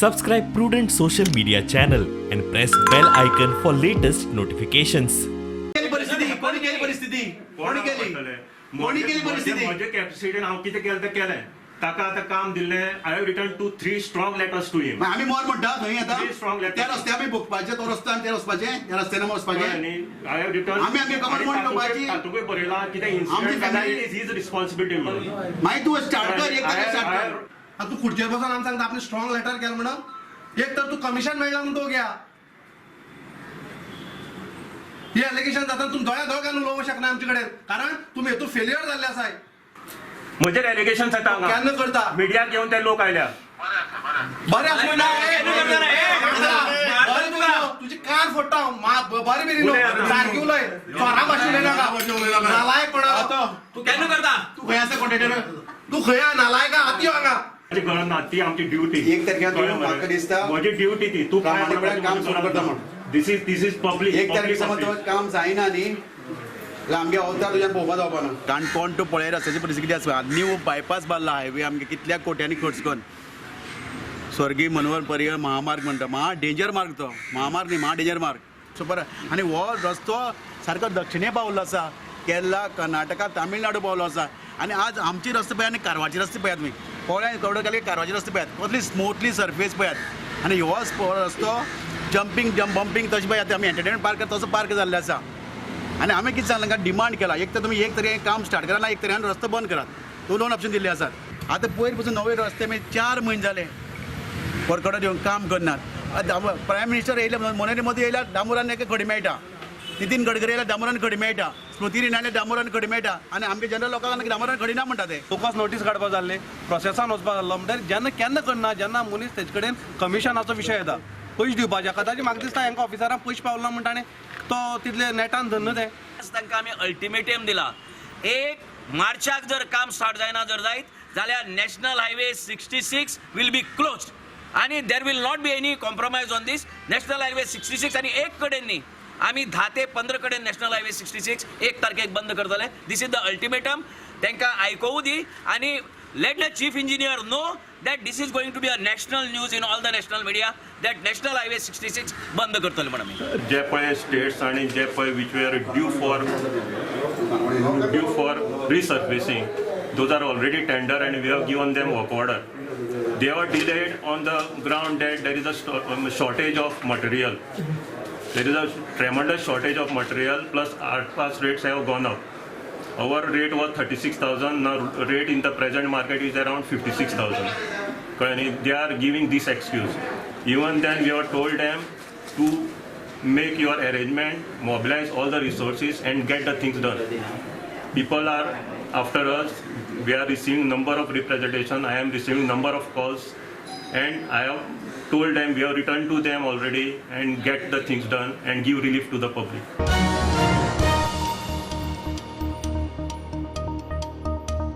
Subscribe Prudent social media channel and press bell icon for latest notifications. परिस्थिती म्हजे कॅपॅसिटीन हांव कितें केलें तें केलें. ताका आतां काम दिल्लें. I have written 3 strong letters to him. आम्ही मोर म्हणटा थंय आता Three strong letters. त्या रस्त्यार आमी भोगपाचे तो रस्तो आनी ते वचपाचे त्या रस्त्यान वचपाचे आय हॅव रिटर्न आमी कमेंटमेंट करपाची तातूंतय बरयलां कितें इन्सिडेंट जाल्यार इट इज हीज रिस्पॉन्सिबिलिटी म्हणून. मागीर तूं स्टार्ट कर एक I- स्टार्ट I- कर तू खुर्चेर बसून आमकां सांगता आपली स्ट्रॉंग लेटर केलं म्हणून एक तर तू कमिशन मेळना म्हणून तो घ्या ही एलिगेशन जाता तुम्ही दोळ्या दोळ घालून उलोवंक शकना आमचे कडेन कारण तुमी हेतून फेल्युअर जाल्ले आसाय म्हजेर एलिगेशन जाता हांगा केन्ना करता मिडियाक घेवन ते लोक आयल्या. बरे आसूं ना बरे तू तुझी कान फोडटा हांव बरे मेरी न्हू सारकी उलय चोरा भाशेन उलयनाका नालायकपणा तू केन्ना करता तू खंय आसा कॉन्ट्रॅक्टर तू खंय नालायका हाती हांगा म्हजी गरज ना ती आमची ड्युटी. एक तारखेर तूं म्हाका दिसता म्हजी ड्युटी ती तू काय प्रामाणीकपणान काम सुरू करता म्हण. दिस इज पब्लीक. एक तारखेर समज तो काम जायना न्ही जाल्यार आमगे अवतार तुज्यान पळोवपा जावपा ना काणकोण टू पळय रस्त्याची परिस्थिती आसा न्यू बायपास बांदला हायवे आमगे कितल्या कोट्यांनी खर्च करून स्वर्गीय मनोहर पर्रिकर महामार्ग म्हणटा महा डेंजर मार्ग तो महामार्ग न्ही महा डेंजर मार्ग सो बरं आनी हो रस्तो सारको दक्षिणे पावल्लो आसा केरला कर्नाटका तामिळनाडू पावलो आसा आनी आज आमचे रस्ते पळयात आनी कारवारचे रस्ते पळयात तुमी पोळ्या कवडे कारवारचे रस्ते पळयात कसली स्मुथली सरफेस पळयात आनी हो रस्तो जंपींग बंपींग तशें पळयात आमी एंटरटेनमेंट पार्क तसो पार्क जाल्लो आसा आनी हांवें कितें सांगलां तांकां डिमांड केला एक तर तुमी एक तरी काम स्टार्ट करा ना एक तरी रस्तो बंद करात दोन ऑप्शन दिल्ले आसात आतां पयर पासून नवे रस्ते मागीर 4 म्हयने जाले वर्कडो येवन काम करनात प्रायम मिनिस्टर येयले नरेंद्र मोदी येयल्यार डांबरान एक खडी मेळटा नितीन गडकरी येयल्यार डांबरान खडी मेळटा स्मृती इराणी डांबरान खडी मेळटा आनी आमगे जनरल लोकांक डांबरान खडी ना म्हणटा ते तुकाच नोटीस काडपा जाल्ले प्रोसेसान वचपा जाल्लो म्हणल्यार जेन्ना केन्ना करना जेन्ना मनीस तेजे कडेन कमिशनाचो विशय येता पयशे दिवपाचे कदाचित म्हाका दिसता हांकां ऑफिसरांक पयशे पावलो ना म्हणटा आनी तो तितले नेटान धरना ते तांकां आमी अल्टिमेटम दिला 1 मार्चाक जर काम स्टार्ट जायना जर जायत जाल्यार national highway 66 will be closed आणि there will not be any compromise on this national highway 66 आणि एक कडेन न्ही आमी 10 ते 15 कडेन नॅशनल हायवे 66 एक तारखेक बंद करतले दीस इज द अल्टिमेटम तांकां आयकोवूं दी आणि let the chief engineer know that this is going to be a national news in all the national media that national highway 66 बंद करतले म्हणून आमी जे पळय स्टेट्स आणि जे पळय which where due for resurfacing those are already tender and we have given them work order. They were delayed on the ground that there is a shortage of material. There is a tremendous shortage of material plus pass rates have gone up. Our rate was 36,000. Now rate in the present market is around 56,000. They are giving this excuse. Even then we have told them to make your arrangement, mobilize all the resources and get the things done. People are after us. We are receiving number of representation. I am receiving number of calls and I have told them we have returned to them already and get the things done and give relief to the public.